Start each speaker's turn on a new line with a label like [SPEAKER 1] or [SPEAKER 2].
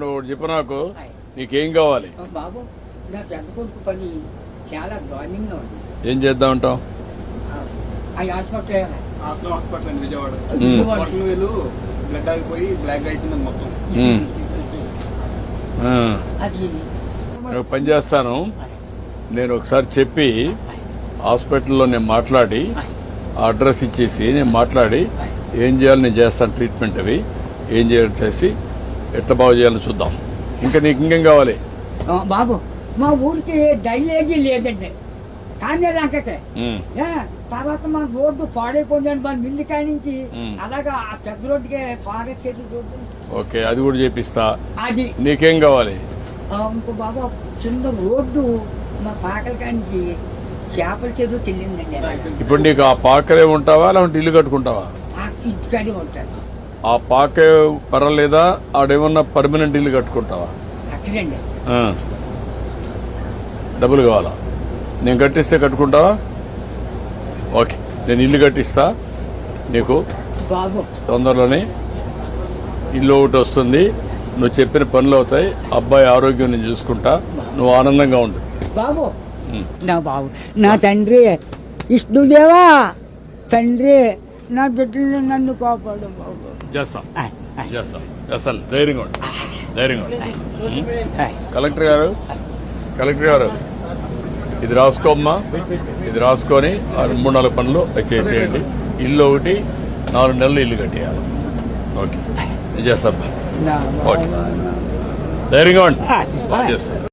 [SPEAKER 1] నువ్వు చెప్పు నాకు, నీకేం కావాలి?
[SPEAKER 2] బాబు నా పెద్ద కొడుకు పని చాలా దారుణంగా ఉంది.
[SPEAKER 1] ఏం చేద్దాం అంటావు?
[SPEAKER 2] ఆ హాస్పిటల్
[SPEAKER 3] హాస్పిటల్ అండి విజయవాడ. వీళ్ళు బ్లడ్ ఆగిపోయి బ్లాక్ అయిపోయింది మొత్తం.
[SPEAKER 2] అది
[SPEAKER 1] నేను పని చేస్తాను. నేను ఒకసారి చెప్పి హాస్పిటల్లో నేను మాట్లాడి ఆ అడ్రస్ ఇచ్చేసి నేను మాట్లాడి ఏం చేయాలి నేను చేస్తాను. ట్రీట్మెంట్ అవి ఏం చేయాలి చేసి ఎట్లా బాగు చేయాలని చూద్దాం. ఇంకా నీకు ఇంకేం కావాలి?
[SPEAKER 2] బాబు మా ఊరికి డ్రైనేజీ లేదండి, కానీ లంకకే. తర్వాత మన రోడ్డు పాడైపోయిందండి, మన మిల్లి కాడి నుంచి అలాగా ఆ పెద్ద రోడ్డుకి పారేసేది రోడ్డు.
[SPEAKER 1] ఓకే, అది కూడా చేపిస్తా.
[SPEAKER 2] అది
[SPEAKER 1] నీకేం కావాలి?
[SPEAKER 2] ఇంకో బాబు చిన్న రోడ్డు మా పాకల కాడి నుంచి చేపల చెరువుకి వెళ్ళిందండి.
[SPEAKER 1] ఇప్పుడు నీకు ఆ పాకరే ఉంటావా లేకుంటే ఇల్లు కట్టుకుంటావా?
[SPEAKER 2] ఇంటికాడే ఉంటాను.
[SPEAKER 1] ఆ పాకే పర్వాలేదా? ఆడేమన్నా పర్మనెంట్ ఇల్లు కట్టుకుంటావా?
[SPEAKER 2] అక్కడండి.
[SPEAKER 1] డబ్బులు కావాలా? నేను కట్టిస్తే కట్టుకుంటావా? ఓకే, నేను ఇల్లు కట్టిస్తా నీకు.
[SPEAKER 2] బాబు
[SPEAKER 1] తొందరలోనే ఇల్లు ఒకటి వస్తుంది, నువ్వు చెప్పిన పనులు అవుతాయి, అబ్బాయి ఆరోగ్యం నేను చూసుకుంటా, నువ్వు ఆనందంగా ఉండు.
[SPEAKER 2] బాబు నా బాబు నా తండ్రి విష్ణుదేవా, తండ్రి నా బిడ్డల్ని నన్ను కాపాడు బాబు.
[SPEAKER 1] చేస్తాను. ధైర్యంగా ఉండు, ధైర్యంగా ఉండు. కలెక్టర్ గారు ఇది రాసుకోమ్మా, ఇది రాసుకొని 3-4 పనులు చేసేయండి. ఇల్లు ఒకటి 4 నెలలు ఇల్లు కట్టేయాలి. ఓకే, నేను చేస్తాను. ఓకే, ధైర్యంగా ఉండి చేస్తాను.